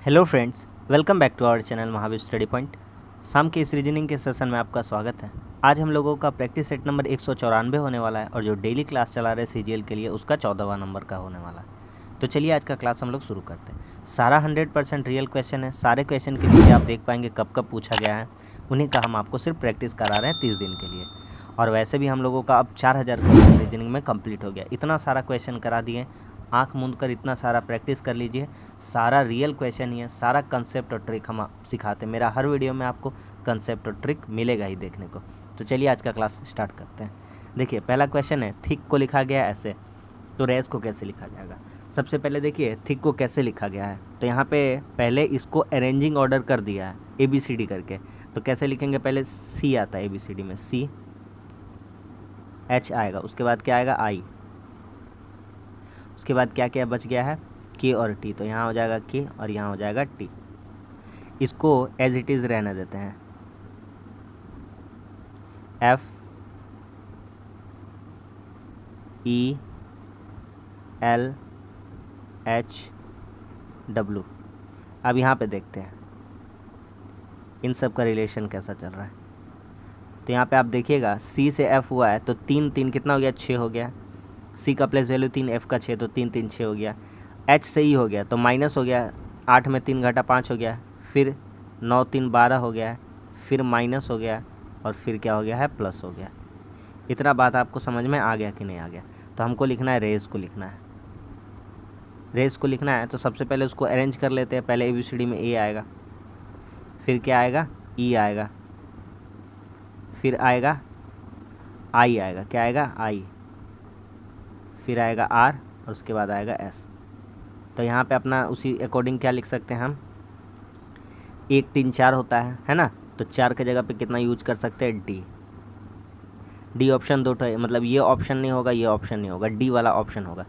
Hello friends, welcome back to our channel Mahavir study point. शाम के इस रीजनिंग के सेशन में आपका स्वागत है। आज हम लोगों का प्रैक्टिस सेट नंबर 194 होने वाला है और जो डेली क्लास चला रहे सीजीएल के लिए उसका 14वां नंबर का होने वाला है। तो चलिए आज का क्लास हम लोग शुरू करते हैं। सारा 100% रियल क्वेश्चन है। सारे क्वेश्चन के नीचे आप देख पाएंगे कब कब पूछा गया है, उन्हीं का हम आपको सिर्फ प्रैक्टिस करा रहे हैं 30 दिन के लिए। और वैसे भी हम लोगों का अब 4000 क्वेश्चन रीजनिंग में कंप्लीट हो गया। इतना सारा क्वेश्चन करा दिए, आंख मूंद कर इतना सारा प्रैक्टिस कर लीजिए। सारा रियल क्वेश्चन ही है, सारा कंसेप्ट और ट्रिक हम सिखाते हैं। मेरा हर वीडियो में आपको कंसेप्ट और ट्रिक मिलेगा ही देखने को। तो चलिए आज का क्लास स्टार्ट करते हैं। देखिए पहला क्वेश्चन है, थिक को लिखा गया है ऐसे, तो रेस को कैसे लिखा जाएगा। सबसे पहले देखिए थिक को कैसे लिखा गया है, तो यहाँ पे पहले इसको अरेंजिंग ऑर्डर कर दिया है ABCD करके। तो कैसे लिखेंगे, पहले C आता है ABCD में, CH आएगा, उसके बाद क्या आएगा I, उसके बाद क्या क्या बच गया है K और T। तो यहाँ हो जाएगा K और यहाँ हो जाएगा T। इसको एज इट इज़ रहने देते हैं, FELHW। अब यहाँ पे देखते हैं इन सब का रिलेशन कैसा चल रहा है। तो यहाँ पे आप देखिएगा C से F हुआ है तो 3 3 कितना हो गया, 6 हो गया। C का प्लेस वैल्यू 3, F का 6, तो 3 3 6 हो गया। H से E हो गया तो माइनस हो गया, 8 में 3 घटा 5 हो गया, फिर 9 3 12 हो गया, फिर माइनस हो गया और फिर क्या हो गया है, प्लस हो गया। इतना बात आपको समझ में आ गया कि नहीं आ गया। तो हमको लिखना है रेस को लिखना है। रेस को लिखना है तो सबसे पहले उसको अरेंज कर लेते हैं। पहले ABCD में A आएगा, फिर क्या आएगा, E आएगा, फिर आएगा I आएगा, क्या आएगा I, फिर आएगा R और उसके बाद आएगा S। तो यहाँ पे अपना उसी अकॉर्डिंग क्या लिख सकते हैं हम, 1 3 4 होता है ना। तो 4 के जगह पे कितना यूज कर सकते हैं, डी ऑप्शन दो, मतलब ये ऑप्शन नहीं होगा, ये ऑप्शन नहीं होगा, डी वाला ऑप्शन होगा।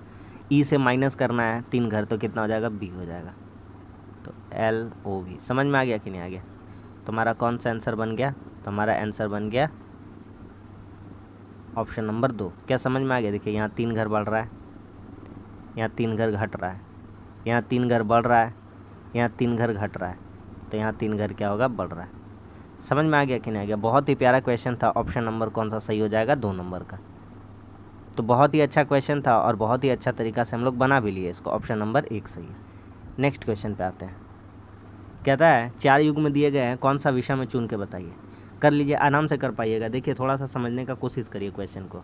ई से माइनस करना है 3 घर, तो कितना हो जाएगा, बी हो जाएगा। तो LOV। समझ में आ गया कि नहीं आ गया। तो हमारा कौन सा आंसर बन गया, तो हमारा आंसर बन गया ऑप्शन नंबर 2। क्या समझ में आ गया। देखिए यहाँ 3 घर बढ़ रहा है, यहाँ 3 घर घट रहा है, यहाँ 3 घर बढ़ रहा है, यहाँ 3 घर घट रहा है, तो यहाँ 3 घर क्या होगा, बढ़ रहा है। समझ में आ गया कि नहीं आ गया। बहुत ही प्यारा क्वेश्चन था। ऑप्शन नंबर कौन सा सही हो जाएगा, 2 नंबर का। तो बहुत ही अच्छा क्वेश्चन था और बहुत ही अच्छा तरीका से हम लोग बना भी लिए इसको। ऑप्शन नंबर 1 सही है। नेक्स्ट क्वेश्चन पे आते हैं। कहता है 4 युग्म दिए गए हैं, कौन सा विषय में चुन के बताइए। कर लीजिए, आराम से कर पाइएगा। देखिए थोड़ा सा समझने का कोशिश करिए क्वेश्चन को।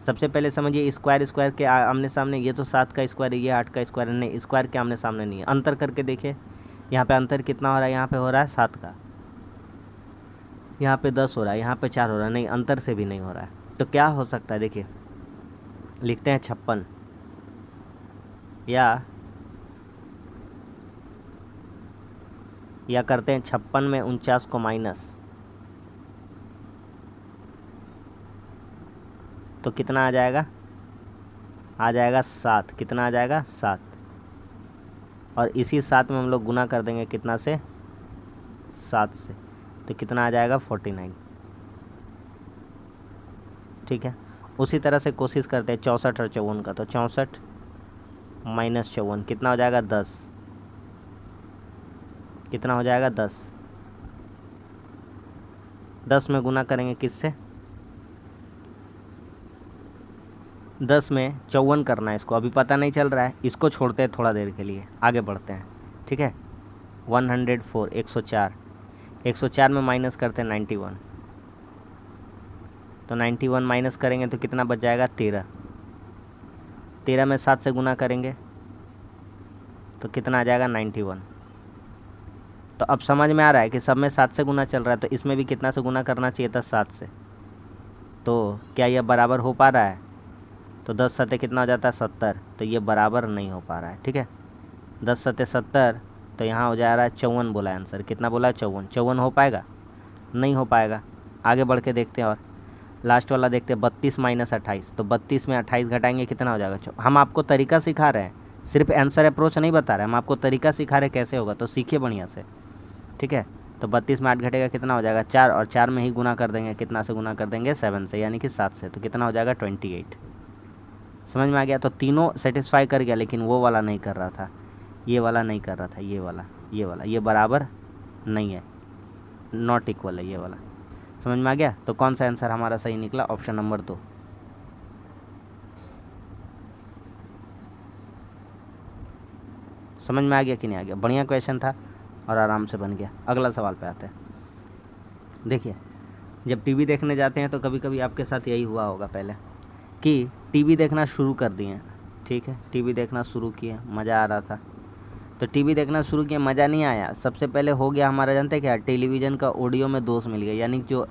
सबसे पहले समझिए स्क्वायर स्क्वायर के आमने सामने, ये तो 7 का स्क्वायर है, ये 8 का स्क्वायर है, नहीं स्क्वायर के आमने सामने नहीं है। अंतर करके देखिए, यहाँ पे अंतर कितना हो रहा है, यहाँ पे हो रहा है 7 का, यहाँ पे 10 हो रहा है, यहाँ पे 4 हो रहा है, नहीं अंतर से भी नहीं हो रहा है। तो क्या हो सकता है, देखिए लिखते हैं 56, या करते हैं 56 में 49 को माइनस, तो कितना आ जाएगा, 7। कितना आ जाएगा, 7। और इसी 7 में हम लोग गुना कर देंगे कितना से, 7 से, तो कितना आ जाएगा, 49। ठीक है। उसी तरह से कोशिश करते हैं 64 और 54 का। तो 64 माइनस 54 कितना हो जाएगा, 10। कितना हो जाएगा, 10। 10 में गुना करेंगे किससे, 10 में 54 करना है इसको। अभी पता नहीं चल रहा है, इसको छोड़ते हैं थोड़ा देर के लिए, आगे बढ़ते हैं। ठीक है। 104 104, 104 में माइनस करते हैं 91, तो 91 माइनस करेंगे तो कितना बच जाएगा, 13। 13 में 7 से गुना करेंगे तो कितना आ जाएगा, 91। तो अब समझ में आ रहा है कि सब में 7 से गुना चल रहा है, तो इसमें भी कितना से गुना करना चाहिए था, 7 से। तो क्या यह बराबर हो पा रहा है, तो 10 सत्ते कितना हो जाता है, 70। तो ये बराबर नहीं हो पा रहा है। ठीक है। 10 सत्ते 70, तो यहाँ हो जा रहा है 54 बोला है आंसर। कितना बोला है, 54। 54 हो पाएगा, नहीं हो पाएगा। आगे बढ़ के देखते हैं और लास्ट वाला देखते हैं, 32 माइनस 28। तो 32 में 28 घटाएंगे कितना हो जाएगा, हम आपको तरीका सिखा रहे हैं, सिर्फ आंसर अप्रोच नहीं बता रहे, हम आपको तरीका सिखा रहे कैसे होगा, तो सीखिए बढ़िया से। ठीक है। तो 32 में 8 घटेगा कितना हो जाएगा, 4, और 4 में ही गुना कर देंगे, कितना से गुना कर देंगे, 7 से, यानी कि 7 से, तो कितना हो जाएगा, 28। समझ में आ गया। तो तीनों सेटिस्फाई कर गया, लेकिन वो वाला नहीं कर रहा था। ये वाला नहीं कर रहा था, ये वाला ये बराबर नहीं है, नॉट इक्वल है ये वाला। समझ में आ गया? तो कौन सा आंसर हमारा सही निकला? Option number 2। समझ में आ गया कि नहीं आ गया? बढ़िया क्वेश्चन था और आराम से बन गया। अगला सवाल पे आते हैं। देखिए, जब टीवी देखने जाते हैं तो कभी कभी आपके साथ यही हुआ होगा पहले कि टीवी देखना शुरू कर दिए, ठीक है, टीवी देखना शुरू किए, मज़ा आ रहा था, तो टीवी देखना शुरू किया, मज़ा नहीं आया। सबसे पहले हो गया हमारा, जानते हैं क्या, टेलीविज़न का ऑडियो में दोष मिल गया, यानी जो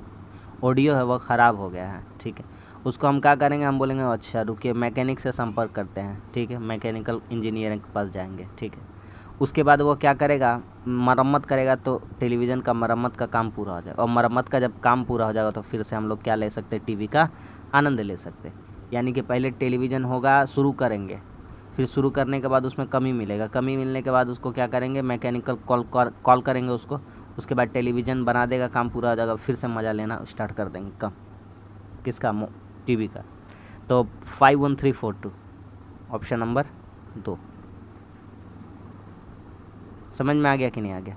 ऑडियो है वो ख़राब हो गया है, ठीक है। उसको हम क्या करेंगे, हम बोलेंगे अच्छा रुकिए मैकेनिक से संपर्क करते हैं, ठीक है, मैकेनिकल इंजीनियरिंग के पास जाएंगे, ठीक है। उसके बाद वो क्या करेगा, मरम्मत करेगा, तो टेलीविज़न का मरम्मत का काम पूरा हो जाएगा, और मरम्मत का जब काम पूरा हो जाएगा तो फिर से हम लोग क्या ले सकते, टीवी का आनंद ले सकते। यानी कि पहले टेलीविज़न होगा, शुरू करेंगे, फिर शुरू करने के बाद उसमें कमी मिलेगा, कमी मिलने के बाद उसको क्या करेंगे, मैकेनिकल कॉल करेंगे उसको, उसके बाद टेलीविज़न बना देगा, काम पूरा हो जाएगा, फिर से मज़ा लेना स्टार्ट कर देंगे। कम किसका, टीवी का। तो 51342 ऑप्शन नंबर 2। समझ में आ गया कि नहीं आ गया?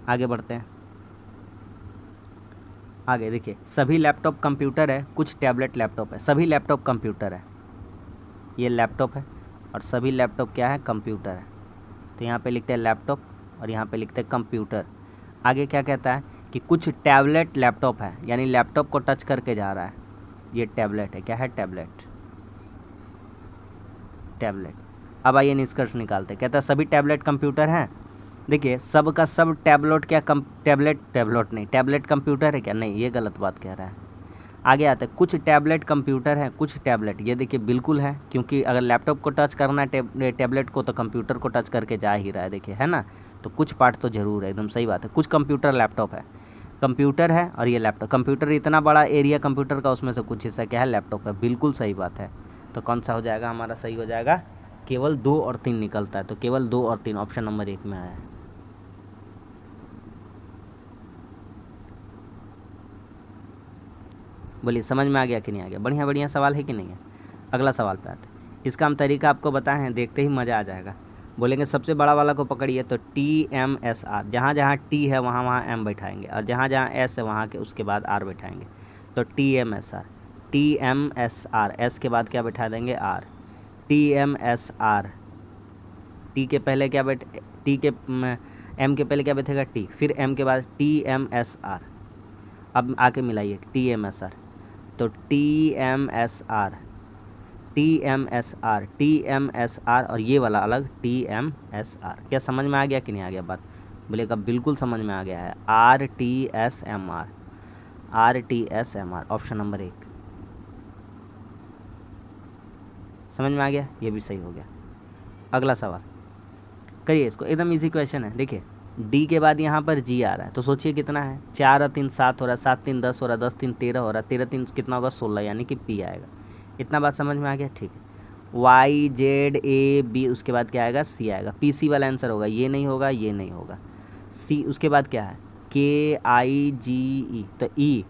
आगे बढ़ते हैं। आगे देखिए, सभी लैपटॉप कंप्यूटर है, कुछ टैबलेट लैपटॉप है। सभी लैपटॉप कंप्यूटर है, ये लैपटॉप है, और सभी लैपटॉप क्या है, कंप्यूटर है। तो यहाँ पे लिखते हैं लैपटॉप और यहाँ पे लिखते हैं कंप्यूटर। आगे क्या कहता है कि कुछ टैबलेट लैपटॉप है, यानी लैपटॉप को टच करके जा रहा है, ये टैबलेट है। क्या है, टैबलेट, टैबलेट। अब आइए निष्कर्ष निकालते हैं। कहता है सभी टैबलेट कंप्यूटर हैं। देखिए, सब का सब टैबलेट क्या टैबलेट नहीं, टैबलेट कंप्यूटर है क्या, नहीं, ये गलत बात कह रहा है। आगे आते हैं, कुछ टैबलेट कंप्यूटर हैं, कुछ टैबलेट, ये देखिए बिल्कुल है, क्योंकि अगर लैपटॉप को टच करना है टैबलेट को, तो कंप्यूटर को टच करके जा ही रहा है, देखिए, है ना। तो कुछ पार्ट तो ज़रूर है, एकदम सही बात है। कुछ कंप्यूटर लैपटॉप है, कंप्यूटर है और ये लैपटॉप। कंप्यूटर इतना बड़ा एरिया कंप्यूटर का, उसमें से कुछ हिस्सा क्या है, लैपटॉप है, बिल्कुल सही बात है। तो कौन सा हो जाएगा हमारा सही हो जाएगा, केवल 2 और 3 निकलता है, तो केवल 2 और 3 ऑप्शन नंबर 1 में आया है। बोलिए समझ में आ गया कि नहीं आ गया? बढ़िया बढ़िया सवाल है कि नहीं है? अगला सवाल पे आते हैं। इसका हम तरीका आपको बताए हैं, देखते ही मज़ा आ जाएगा। बोलेंगे सबसे बड़ा वाला को पकड़िए, तो TMSR, जहाँ जहाँ T है वहाँ वहाँ M बैठाएंगे, और जहाँ जहाँ S है वहाँ के उसके बाद R बैठाएंगे। तो TMSR, TMSR, S के बाद क्या बैठा देंगे, R। TMSR, T के पहले क्या T के M के पहले क्या बैठेगा, T, फिर M के बाद TMSR। अब आके मिलाइए TMSR, तो TMSR, TMSR, TMSR और ये वाला अलग TMSR। क्या समझ में आ गया कि नहीं आ गया बात? बोलेगा बिल्कुल समझ में आ गया है। RTSMR, RTSMR ऑप्शन नंबर 1 समझ में आ गया, ये भी सही हो गया। अगला सवाल करिए, इसको एकदम इजी क्वेश्चन है। देखिए, D के बाद यहाँ पर G आ रहा है, तो सोचिए कितना है, 4 और 3 7 हो रहा है, 7 3 10 हो रहा है, 10 3 13 हो रहा है, 13 3 कितना होगा, 16, यानी कि P आएगा। इतना बात समझ में आ गया, ठीक है। YZAB, उसके बाद क्या आएगा, C आएगा। PC वाला आंसर होगा, ये नहीं होगा, ये नहीं होगा, C। उसके बाद क्या है, KIGE, तो E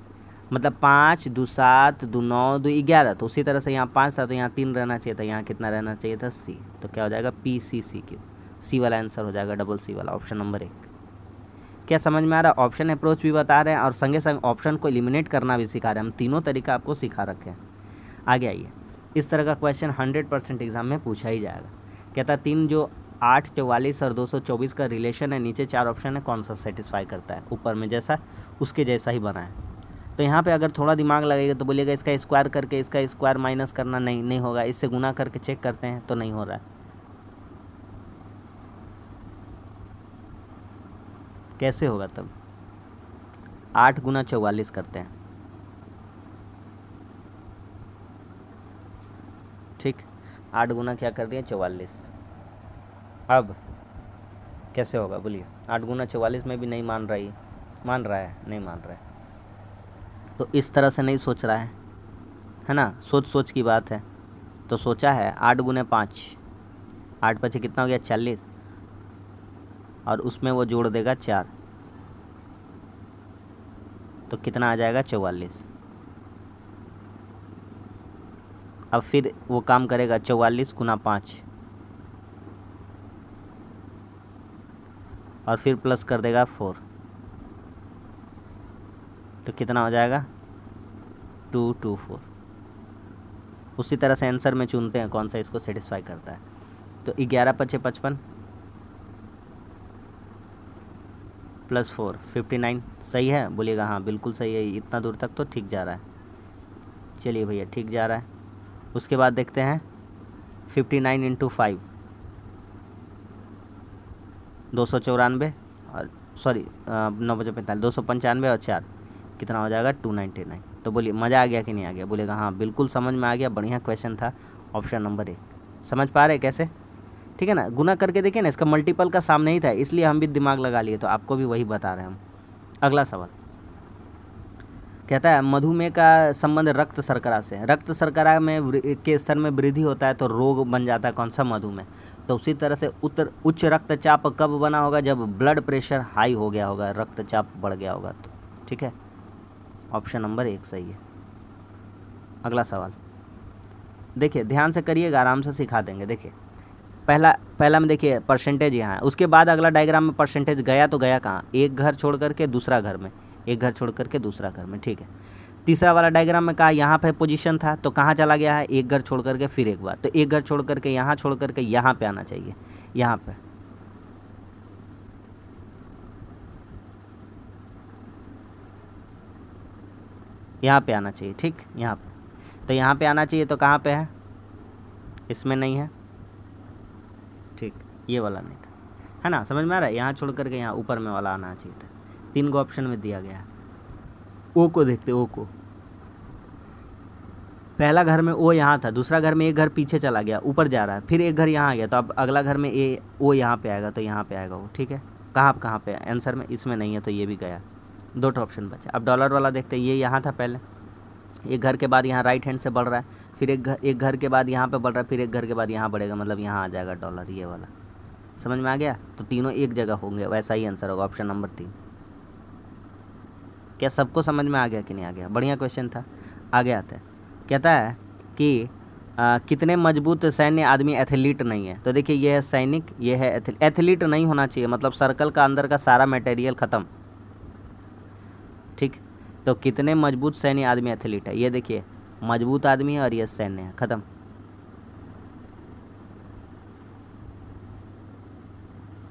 मतलब 5 2 7 2 9 2 11, तो उसी तरह से यहाँ 5 था तो यहाँ 3 रहना चाहिए था, यहाँ कितना रहना चाहिए था, C। तो क्या हो जाएगा, PCCQ, C वाला आंसर हो जाएगा, डबल C वाला, ऑप्शन नंबर 1। क्या समझ में आ रहा है? ऑप्शन अप्रोच भी बता रहे हैं और संगे संग ऑप्शन को एलिमिनेट करना भी सिखा रहे हैं। हम तीनों तरीका आपको सिखा रखे हैं। आगे आइए, इस तरह का क्वेश्चन 100% एग्जाम में पूछा ही जाएगा। कहता है 3 जो 8 44 और 224 का रिलेशन है, नीचे 4 ऑप्शन है, कौन सा सेटिस्फाई करता है? ऊपर में जैसा उसके जैसा ही बना है। तो यहाँ पे अगर थोड़ा दिमाग लगेगा तो बोलिएगा इसका स्क्वायर करके इसका स्क्वायर माइनस करना, नहीं होगा। इससे गुना करके चेक करते हैं तो नहीं हो रहा है। कैसे होगा तब? 8 गुना 44 करते हैं, ठीक, 8 गुना क्या कर दिया, 44। अब कैसे होगा बोलिए? 8 गुना 44 में भी नहीं मान रही, मान रहा है, नहीं मान रहा है। तो इस तरह से नहीं सोच रहा है ना, सोच की बात है। तो सोचा है 8 गुने 5, 8 पचे कितना हो गया, 40, और उसमें वो जोड़ देगा 4, तो कितना आ जाएगा, 44। अब फिर वो काम करेगा 44 गुना 5, और फिर प्लस कर देगा 4, तो कितना हो जाएगा 224। उसी तरह से आंसर में चुनते हैं कौन सा इसको सेटिस्फाई करता है। तो 11×5 = 55 +4 59 सही है, बोलिएगा हाँ बिल्कुल सही है, इतना दूर तक तो ठीक जा रहा है। चलिए भैया ठीक जा रहा है। उसके बाद देखते हैं 59 × 5 294 और सॉरी 9×45 295 और 4 कितना हो जाएगा 299। तो बोलिए मज़ा आ गया कि नहीं आ गया, बोलेगा हाँ बिल्कुल समझ में आ गया, बढ़िया क्वेश्चन था। ऑप्शन नंबर 1 समझ पा रहे कैसे, ठीक है ना। गुना करके देखिए ना, इसका मल्टीपल का सामने ही था, इसलिए हम भी दिमाग लगा लिए, तो आपको भी वही बता रहे हैं हम। अगला सवाल कहता है मधुमेह का संबंध रक्त शर्करा से है। रक्त शर्करा में के स्तर में वृद्धि होता है तो रोग बन जाता है कौन सा, मधुमेह। तो उसी तरह से उच्च रक्तचाप कब बना होगा, जब ब्लड प्रेशर हाई हो गया होगा, रक्तचाप बढ़ गया होगा तो, ठीक है। ऑप्शन नंबर 1 सही है। अगला सवाल देखिए ध्यान से करिएगा, आराम से सिखा देंगे। देखिए पहला में देखिए परसेंटेज यहाँ है, उसके बाद अगला डायग्राम में परसेंटेज गया तो गया कहाँ, एक घर छोड़ करके दूसरा घर में, एक घर छोड़ करके दूसरा घर में, ठीक है। तीसरा वाला डायग्राम में कहा यहाँ पे पोजीशन था तो कहाँ चला गया है, एक घर छोड़ करके फिर एक बार, तो एक घर छोड़ करके यहाँ छोड़ करके यहाँ पे आना चाहिए, यहाँ पे आना चाहिए, ठीक यहाँ पे। तो यहाँ पे आना चाहिए तो कहाँ पे है, इसमें नहीं है, ठीक ये वाला नहीं था, है ना, समझ में आ रहा है। यहाँ छोड़ करके यहाँ ऊपर में वाला आना चाहिए था। 3 को ऑप्शन में दिया गया है। ओ को देखते, ओ को पहला घर में ओ यहाँ था, दूसरा घर में एक घर पीछे चला गया, ऊपर जा रहा है, फिर एक घर यहाँ आ गया, तो अब अगला घर में ए ओ यहाँ पे आएगा, तो यहाँ पे आएगा वो, ठीक है। कहाँ पे आंसर में, इसमें नहीं है, तो ये भी गया। 2 ऑप्शन बचा। अब डॉलर वाला देखते हैं, ये यहाँ था पहले, एक घर के बाद यहाँ राइट हैंड से बढ़ रहा है, फिर एक घर के बाद यहाँ पे बढ़ रहा है, फिर एक घर के बाद यहाँ बढ़ेगा, मतलब यहाँ आ जाएगा डॉलर, ये वाला। समझ में आ गया। तो तीनों एक जगह होंगे, वैसा ही आंसर होगा ऑप्शन नंबर 3। क्या सबको समझ में आ गया कि नहीं आ गया, बढ़िया क्वेश्चन था। आगे आते हैं, कहता है कि कितने मजबूत सैन्य आदमी एथलीट नहीं है। तो देखिए ये है सैनिक, ये है एथलीट नहीं होना चाहिए, मतलब सर्कल का अंदर का सारा मटेरियल ख़त्म, ठीक। तो कितने मजबूत सैन्य आदमी एथलीट है, ये देखिए मजबूत आदमी है और ये सैन्य है, ख़त्म।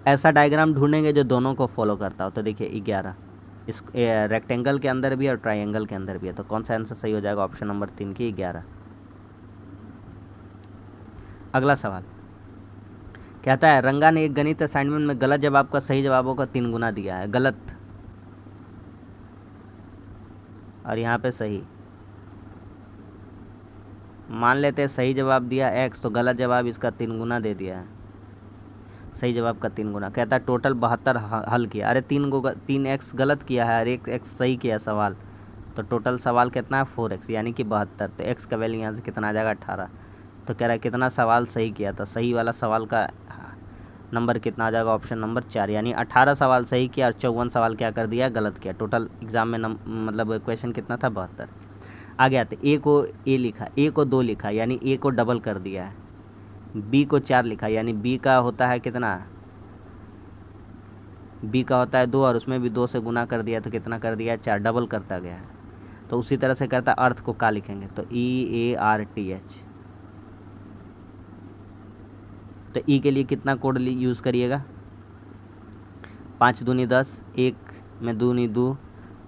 ऐसा डायग्राम ढूंढेंगे जो दोनों को फॉलो करता हो। तो देखिए 11 इस रेक्टेंगल के अंदर भी और ट्रायंगल के अंदर भी है, तो कौन सा आंसर सही हो जाएगा, ऑप्शन नंबर 3 की 11। अगला सवाल कहता है रंगा ने एक गणित असाइनमेंट में गलत जवाब का सही जवाबों का 3 गुना दिया है। गलत और यहाँ पे सही, मान लेते हैं सही जवाब दिया x, तो गलत जवाब इसका 3 गुना दे दिया है, सही जवाब का 3 गुना। कहता है टोटल 72 हल किया, अरे 3x गलत किया है और 1x सही किया सवाल, तो टोटल सवाल कितना है 4x यानी कि 72। तो x का वैल्यू यहाँ से कितना आ जाएगा 18। तो कह रहा है कितना सवाल सही किया था, सही वाला सवाल का नंबर कितना आ जाएगा, ऑप्शन नंबर 4, यानी 18 सवाल सही किया और 54 सवाल क्या कर दिया, गलत किया। टोटल एग्जाम में मतलब क्वेश्चन कितना था 72। आगे आते, ए को ए लिखा, ए को 2 लिखा यानी ए को डबल कर दिया है, बी को 4 लिखा यानी बी का होता है कितना, बी का होता है 2 और उसमें भी 2 से गुना कर दिया तो कितना कर दिया 4, डबल करता गया है। तो उसी तरह से करता अर्थ को का लिखेंगे, तो EARTH। तो ई के लिए कितना कोड यूज़ करिएगा, 5 दूनी 10, 1 में 2 नी 2,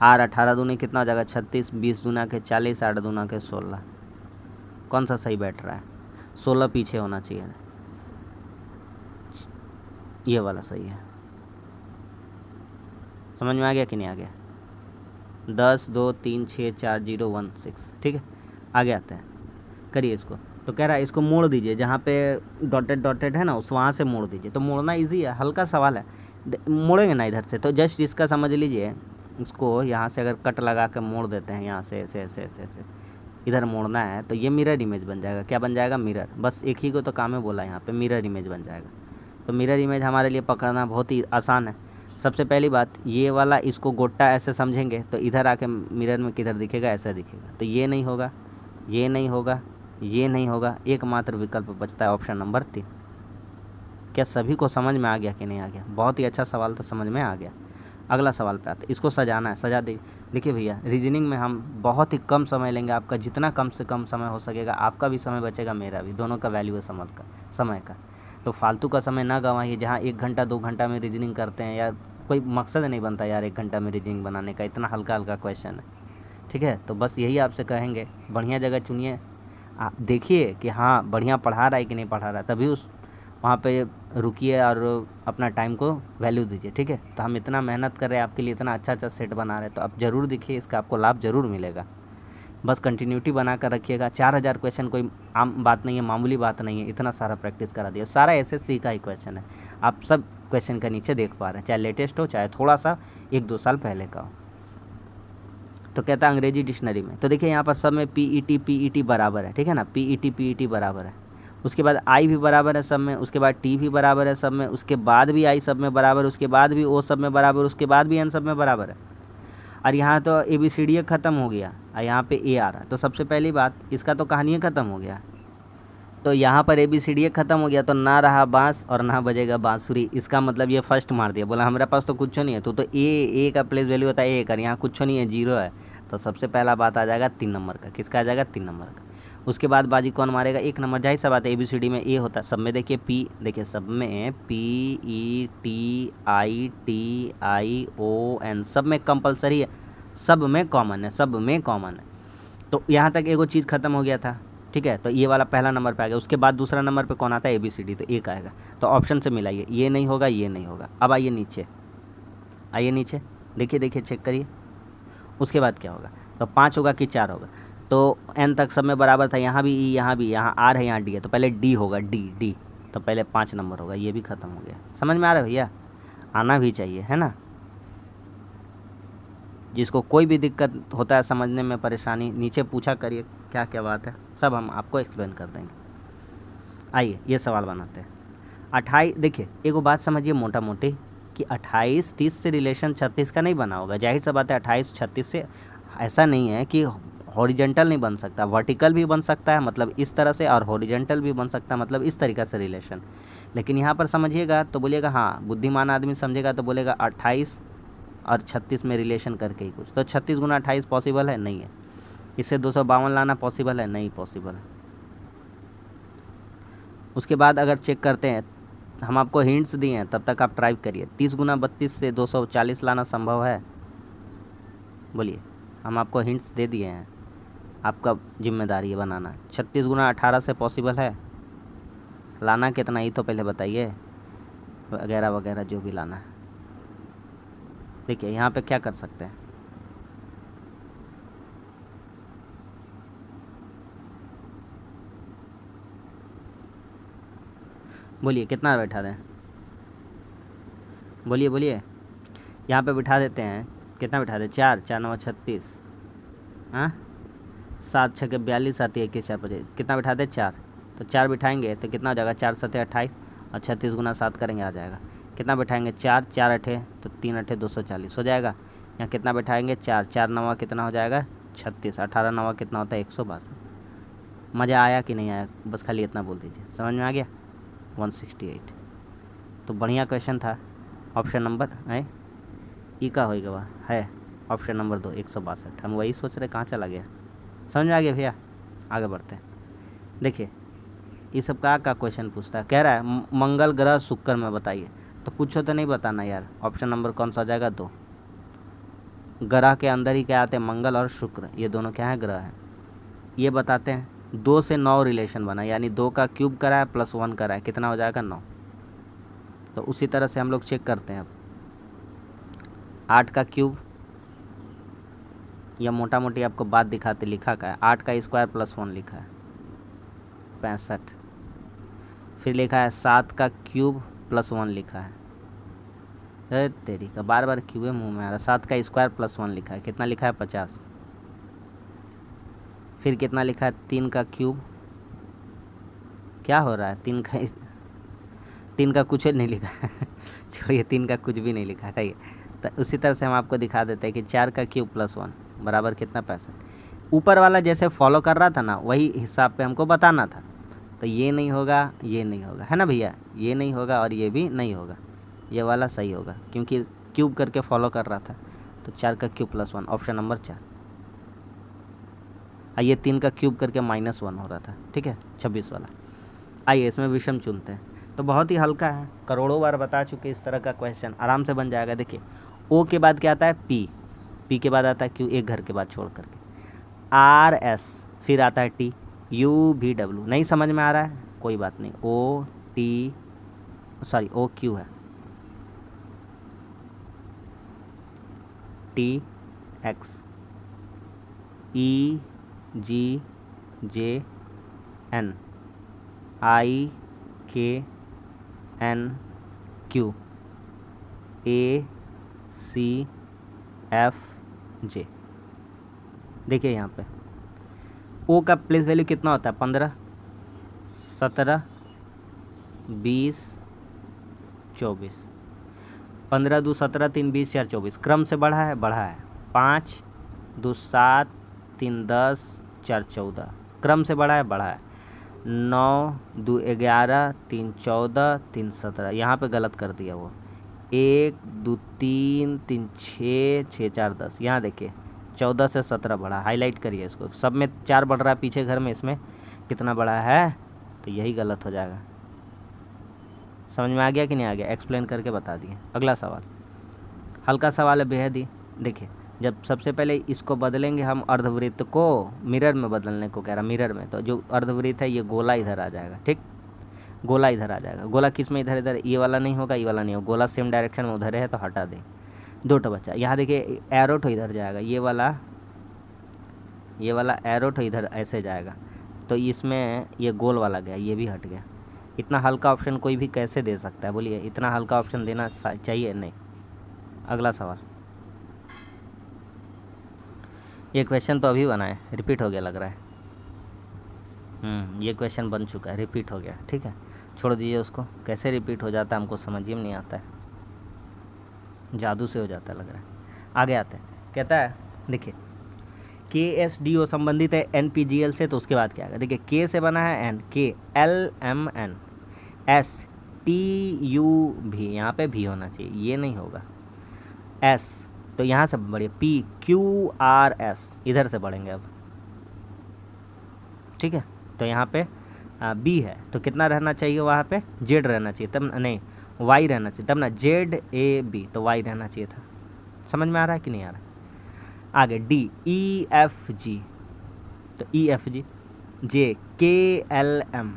R 18 दूनी कितना हो जाएगा 36, 20 दूना के 40, 8 दूना के 16। कौन सा सही बैठ रहा है, 16 पीछे होना चाहिए, ये वाला सही है। समझ में आ गया कि नहीं आ गया, 10 2 3 6 4 0 1 6, ठीक है। आगे आते हैं, करिए इसको। तो कह रहा है इसको मोड़ दीजिए, जहाँ पे डॉटेड है ना उस वहाँ से मोड़ दीजिए। तो मोड़ना इजी है, हल्का सवाल है, मोड़ेंगे ना इधर से, तो जस्ट इसका समझ लीजिए, इसको यहाँ से अगर कट लगा के मोड़ देते हैं, यहाँ से ऐसे ऐसे ऐसे ऐसे इधर मोड़ना है, तो ये मिरर इमेज बन जाएगा। क्या बन जाएगा, मिरर। बस एक ही को तो काम है बोला, यहाँ पे मिरर इमेज बन जाएगा। तो मिरर इमेज हमारे लिए पकड़ना बहुत ही आसान है। सबसे पहली बात ये वाला, इसको गोटा ऐसे समझेंगे तो इधर आके मिरर में किधर दिखेगा, ऐसा दिखेगा। तो ये नहीं होगा, ये नहीं होगा, ये नहीं होगा, एकमात्र विकल्प बचता है ऑप्शन नंबर 3। क्या सभी को समझ में आ गया कि नहीं आ गया? बहुत ही अच्छा सवाल था, समझ में आ गया। अगला सवाल पे आते हैं। इसको सजाना है, सजा दे। देखिए भैया, रीजनिंग में हम बहुत ही कम समय लेंगे आपका, जितना कम से कम समय हो सकेगा, आपका भी समय बचेगा, मेरा भी, दोनों का वैल्यू है समय का। तो फालतू का समय ना गंवाइए। जहाँ 1 घंटा 2 घंटा में रीजनिंग करते हैं यार, कोई मकसद नहीं बनता यार 1 घंटा में रीजनिंग बनाने का, इतना हल्का हल्का क्वेश्चन है। ठीक है, तो बस यही आपसे कहेंगे, बढ़िया जगह चुनिए, आप देखिए कि हाँ बढ़िया पढ़ा रहा है कि नहीं पढ़ा रहा है, तभी उस वहाँ पे रुकिए और अपना टाइम को वैल्यू दीजिए। ठीक है, तो हम इतना मेहनत कर रहे हैं आपके लिए, इतना अच्छा अच्छा सेट बना रहे हैं, तो आप ज़रूर देखिए, इसका आपको लाभ ज़रूर मिलेगा। बस कंटिन्यूटी बना कर रखिएगा। 4000 क्वेश्चन कोई आम बात नहीं है, मामूली बात नहीं है, इतना सारा प्रैक्टिस करा दिया। सारा एसएससी का ही क्वेश्चन है, आप सब क्वेश्चन का नीचे देख पा रहे हैं, चाहे लेटेस्ट हो चाहे थोड़ा सा 1-2 साल पहले का हो। तो कहता है अंग्रेजी डिक्शनरी में, तो देखिए यहाँ पर सब में पीईटी बराबर है। ठीक है ना, पीईटी बराबर है। उसके बाद आई भी बराबर है सब में, उसके बाद टी भी बराबर है सब में, उसके बाद भी आई सब में बराबर, उसके बाद भी ओ सब में बराबर, उसके बाद भी एन सब में बराबर है। और यहाँ तो ABCD ख़त्म हो गया और यहाँ पे ए आ रहा है, तो सबसे पहली बात इसका तो कहानी ख़त्म हो गया। तो यहाँ पर ABCD ख़त्म हो गया, तो ना रहा बांस और ना बजेगा बांसुरी। इसका मतलब ये फर्स्ट मार दिया, बोला हमारे पास तो कुछ नहीं है, तो ए का प्लेस वैल्यू होता है 1 और यहाँ कुछ नहीं है, 0 है। तो सबसे पहला बात आ जाएगा 3 नंबर का। किसका आ जाएगा? 3 नंबर का। उसके बाद बाजी कौन मारेगा? 1 नंबर। जाहिर सा बात है, ABCD में ए होता है, सब में देखिए पी, देखिए सब में PETITION, सब में कंपलसरी है, सब में कॉमन है, सब में कॉमन है। तो यहाँ तक एगो चीज़ ख़त्म हो गया था। ठीक है, तो ये वाला पहला नंबर पे आ गया। उसके बाद दूसरा नंबर पे कौन आता है? ABCD, तो 1 आएगा। तो ऑप्शन से मिलाइए, ये नहीं होगा, ये नहीं होगा। अब आइए नीचे, आइए नीचे, देखिए देखिए, चेक करिए। उसके बाद क्या होगा? तो 5 होगा कि 4 होगा? तो n तक सब में बराबर था, यहाँ भी ई, यहाँ भी, यहाँ R है, यहाँ D है, तो पहले D होगा, D, तो पहले 5 नंबर होगा। ये भी ख़त्म हो गया। समझ में आ रहा है भैया? आना भी चाहिए, है ना। जिसको कोई भी दिक्कत होता है समझने में, परेशानी, नीचे पूछा करिए क्या क्या बात है, सब हम आपको एक्सप्लेन कर देंगे। आइए ये सवाल बनाते हैं। 28, देखिए एक बात समझिए मोटा मोटी, कि 28-30 से रिलेशन 36 का नहीं बना होगा। जाहिर सा बात है 28-36 से ऐसा नहीं है कि हॉरिजेंटल नहीं बन सकता, वर्टिकल भी बन सकता है, मतलब इस तरह से, और हॉरिजेंटल भी बन सकता है, मतलब इस तरीक़ा से रिलेशन। लेकिन यहाँ पर समझिएगा तो बोलिएगा, हाँ बुद्धिमान आदमी समझेगा तो बोलेगा 28 और 36 में रिलेशन करके ही कुछ। तो 36 × 28 पॉसिबल है? नहीं है। इससे 252 लाना पॉसिबल है? नहीं पॉसिबल है। उसके बाद अगर चेक करते हैं, हम आपको हिंट्स दिए हैं, तब तक आप ट्राई करिए। 30 × 32 से 240 लाना संभव है? बोलिए, हम आपको हिंट्स दे दिए हैं, आपका जिम्मेदारी है बनाना। 36 × 18 से पॉसिबल है? लाना कितना ही तो पहले बताइए, वगैरह वगैरह जो भी लाना है। देखिए यहाँ पे क्या कर सकते हैं, बोलिए कितना बैठा दें? बोलिए बोलिए, यहाँ पे बिठा देते हैं। कितना बिठा दें? 4, 4 9 36, हाँ 7 6 42 आती है, 21 4 25, कितना बिठा दें? 4। तो 4 बिठाएंगे तो कितना हो जाएगा? 4 7 28, और 36 × 7 करेंगे आ जाएगा। कितना बिठाएंगे? 4, 4 8 तो 3 8 240 हो जाएगा। यहाँ कितना बिठाएंगे? 4, 4 9 कितना हो जाएगा? 36, 18 9 कितना होता है? 162। मज़ा आया कि नहीं आया? बस खाली इतना बोल दीजिए, समझ में आ गया? 168। तो बढ़िया क्वेश्चन था। ऑप्शन नंबर है ई का होएगा, वह है ऑप्शन नंबर 2, 162। हम वही सोच रहे, कहाँ चला गया? समझ में आ गया भैया? आगे बढ़ते हैं। देखिए ये सब का क्वेश्चन पूछता है, कह रहा है मंगल ग्रह शुक्र में बताइए। तो कुछ हो तो नहीं बताना यार। ऑप्शन नंबर कौन सा हो जाएगा? 2। ग्रह के अंदर ही क्या आते हैं? मंगल और शुक्र, ये दोनों क्या है? ग्रह हैं। ये बताते हैं 2 से 9 रिलेशन बना, यानी 2 का क्यूब करा है प्लस 1 करा है, कितना हो जाएगा? 9। तो उसी तरह से हम लोग चेक करते हैं अब 8 का क्यूब, या मोटा मोटी आपको बात दिखाते, लिखा का है 8 का स्क्वायर प्लस 1 लिखा है 65। फिर लिखा है 7 का क्यूब प्लस 1 लिखा है, अरे तेरी का बार बार क्यूब मुंह में आ रहा। 7 का स्क्वायर प्लस 1 लिखा है, कितना लिखा है? 50। फिर कितना लिखा है? 3 का क्यूब, क्या हो रहा है? 3 का कुछ नहीं लिखा है छोड़िए, 3 का कुछ भी नहीं लिखा, हटाइए। तो उसी तरह से हम आपको दिखा देते हैं कि 4 का क्यूब प्लस 1 बराबर कितना? 65। ऊपर वाला जैसे फॉलो कर रहा था ना, वही हिसाब पे हमको बताना था। तो ये नहीं होगा, ये नहीं होगा, है ना भैया, ये नहीं होगा और ये भी नहीं होगा, ये वाला सही होगा क्योंकि क्यूब करके फॉलो कर रहा था। तो 4 का क्यूब प्लस 1, ऑप्शन नंबर 4। ये 3 का क्यूब करके -1 हो रहा था, ठीक है, 26 वाला। आइए इसमें विषम चुनते हैं। तो बहुत ही हल्का है, करोड़ों बार बता चुके, इस तरह का क्वेश्चन आराम से बन जाएगा। देखिए ओ के बाद क्या आता है पी, पी के बाद आता है क्यू, एक घर के बाद छोड़ करके, आर एस, फिर आता है टी, यू भी डब्ल्यू। नहीं समझ में आ रहा है कोई बात नहीं, O T sorry O Q है, T X, E G J N, I K N Q, A C F J. देखिए यहाँ पे ओ का प्लेस वैल्यू कितना होता है 15, 17, 20, 24। 15 2 17 3 20 4 24, क्रम से बढ़ा है, बढ़ा है। 5 2 7 3 10 4 14, क्रम से बढ़ा है, बढ़ा है। 9 2 11 3 14 3 17, यहाँ पे गलत कर दिया वो। 1 2 3 3 6 6 4 10, यहाँ देखिए 14 से 17 बढ़ा, हाईलाइट करिए इसको, सब में 4 बढ़ रहा है, पीछे घर में इसमें कितना बढ़ा है, तो यही गलत हो जाएगा। समझ में आ गया कि नहीं आ गया, एक्सप्लेन करके बता दिए। अगला सवाल, हल्का सवाल है बेहद ही। देखिए जब सबसे पहले इसको बदलेंगे हम, अर्धवृत्त को मिरर में बदलने को कह रहा, मिरर में, तो जो अर्धवृत्त है ये गोला इधर आ जाएगा, ठीक, गोला इधर आ जाएगा। गोला किस में, इधर, इधर, ये वाला नहीं होगा, ये वाला नहीं होगा, गोला सेम डायरेक्शन में उधर है तो हटा दे, 2 बच्चा। यहाँ देखिए एरो तो इधर जाएगा, ये वाला एरो तो इधर ऐसे जाएगा, तो इसमें ये गोल वाला गया, ये भी हट गया। इतना हल्का ऑप्शन कोई भी कैसे दे सकता है, बोलिए, इतना हल्का ऑप्शन देना चाहिए नहीं। अगला सवाल, ये क्वेश्चन तो अभी बना है, रिपीट हो गया लग रहा है। ये क्वेश्चन बन चुका है, रिपीट हो गया, ठीक है, छोड़ दीजिए उसको। कैसे रिपीट हो जाता है हमको समझ में नहीं आता है, जादू से हो जाता है लग रहा है। आगे आते हैं, कहता है देखिए KSDO संबंधित है NPGL से, तो उसके बाद क्या आएगा। देखिए K से बना है N, K L M N, S T U भी, यहाँ पे भी होना चाहिए, ये नहीं होगा। S तो यहाँ से बढ़िए, P Q R S, इधर से बढ़ेंगे अब, ठीक है। तो यहाँ पे B है, तो कितना रहना चाहिए वहाँ पे, Z रहना चाहिए, तब नहीं Y रहना चाहिए, तब ना Z A B, तो Y रहना चाहिए था। समझ में आ रहा है कि नहीं आ रहा है। आगे D E F G, तो E F G, J K L M,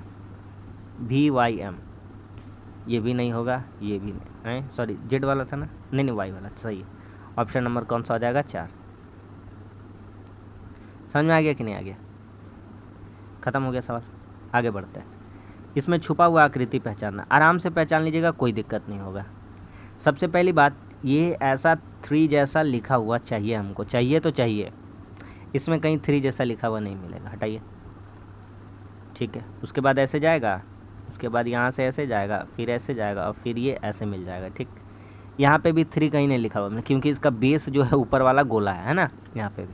V Y M, ये भी नहीं होगा, ये भी नहीं, सॉरी Z वाला था ना, नहीं Y वाला, सही है। ऑप्शन नंबर कौन सा हो जाएगा, 4। समझ में आ गया कि नहीं आ गया, ख़त्म हो गया सवाल। आगे बढ़ते हैं। इसमें छुपा हुआ आकृति पहचानना, आराम से पहचान लीजिएगा, कोई दिक्कत नहीं होगा। सबसे पहली बात, ये ऐसा 3 जैसा लिखा हुआ चाहिए हमको, चाहिए तो चाहिए, इसमें कहीं 3 जैसा लिखा हुआ नहीं मिलेगा, हटाइए, ठीक है। उसके बाद ऐसे जाएगा, उसके बाद यहाँ से ऐसे जाएगा, फिर ऐसे जाएगा, और फिर ये ऐसे मिल जाएगा, ठीक। यहाँ पे भी 3 कहीं नहीं लिखा हुआ, क्योंकि इसका बेस जो है ऊपर वाला गोला है ना, यहाँ पे भी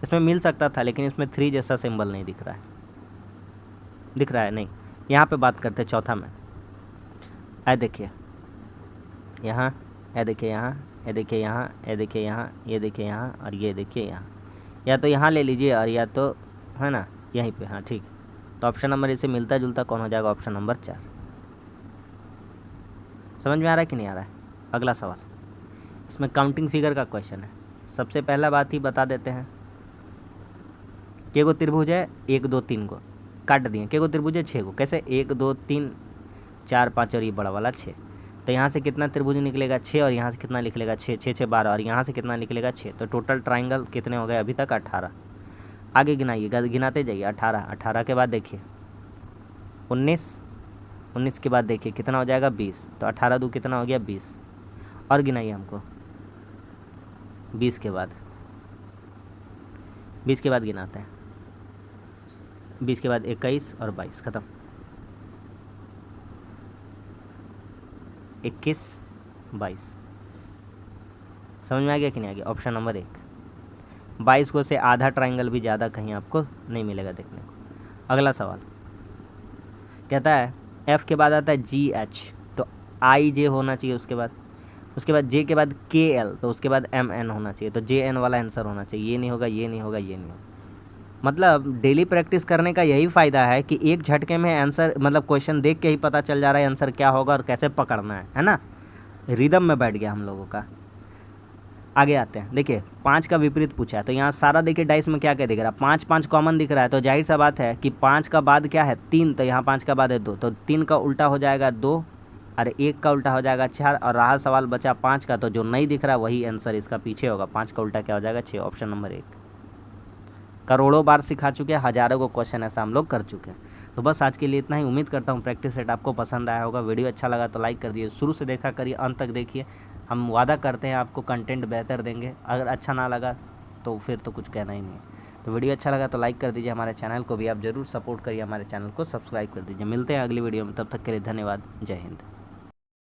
इसमें मिल सकता था, लेकिन इसमें 3 जैसा सिंबल नहीं दिख रहा है, दिख रहा है नहीं। यहाँ पे बात करते हैं चौथा में, देखिए यहाँ, देखिए यहाँ, ये देखिए यहाँ, ये देखिए यहाँ, ये देखिए यहाँ, और ये देखिए यहाँ, या तो यहाँ ले लीजिए और या तो है ना यहीं पे, हाँ ठीक। तो ऑप्शन नंबर इससे मिलता जुलता कौन हो जाएगा, ऑप्शन नंबर 4। समझ में आ रहा है कि नहीं आ रहा है। अगला सवाल, इसमें काउंटिंग फिगर का क्वेश्चन है। सबसे पहला बात ही बता देते हैं, के गो त्रिभुज है, 1 2 3 को काट दिए, के गो त्रिभुज है 6 को, कैसे 1 2 3 4 5 और ये बड़ा वाला 6, तो यहाँ से कितना त्रिभुज निकलेगा 6, और यहाँ से कितना निकलेगा 6, 6 6 12, और यहाँ से कितना निकलेगा 6, तो टोटल ट्राइंगल कितने हो गए अभी तक 18। आगे गिनाइएगा, गिनाते जाइए, 18, 18 के बाद देखिए 19, 19 के बाद देखिए कितना हो जाएगा 20, तो 18 2 कितना हो गया 20, और गिनाइए हमको 20 के बाद, 20 के बाद गिनाते हैं, 20 के बाद 21 और 22, ख़त्म। 21 22, समझ में आ गया कि नहीं आ गया, ऑप्शन नंबर 1। 22 को से आधा ट्राइंगल भी ज़्यादा कहीं आपको नहीं मिलेगा देखने को। अगला सवाल, कहता है एफ के बाद आता है जी एच, तो आई जे होना चाहिए उसके बाद जे के बाद के एल, तो उसके बाद एम एन होना चाहिए, तो जे एन वाला आंसर होना चाहिए। ये नहीं होगा, ये नहीं होगा, ये नहीं होगा। मतलब डेली प्रैक्टिस करने का यही फ़ायदा है कि एक झटके में आंसर, मतलब क्वेश्चन देख के ही पता चल जा रहा है आंसर क्या होगा और कैसे पकड़ना है ना। रिदम में बैठ गया हम लोगों का। आगे आते हैं, देखिए 5 का विपरीत पूछा है, तो यहाँ सारा देखिए डाइस में क्या क्या दिख रहा है, 5 5 कॉमन दिख रहा है, तो जाहिर सा बात है कि 5 का बाद क्या है 3, तो यहाँ 5 का बाद है 2, तो 3 का उल्टा हो जाएगा 2, अरे 1 का उल्टा हो जाएगा 4, और रहा सवाल बचा 5 का, तो जो नहीं दिख रहा वही आंसर इसका पीछे होगा। 5 का उल्टा क्या हो जाएगा 6, ऑप्शन नंबर 1। करोड़ों बार सिखा चुके हैं, हज़ारों को क्वेश्चन ऐसा हम लोग कर चुके हैं। तो बस आज के लिए इतना ही। उम्मीद करता हूँ प्रैक्टिस सेट आपको पसंद आया होगा। वीडियो अच्छा लगा तो लाइक कर दिए, शुरू से देखा करिए, अंत तक देखिए। हम वादा करते हैं आपको कंटेंट बेहतर देंगे। अगर अच्छा ना लगा तो फिर तो कुछ कहना ही नहीं है। तो वीडियो अच्छा लगा तो लाइक कर दीजिए, हमारे चैनल को भी आप ज़रूर सपोर्ट करिए, हमारे चैनल को सब्सक्राइब कर दीजिए। मिलते हैं अगली वीडियो में, तब तक के लिए धन्यवाद। जय हिंद।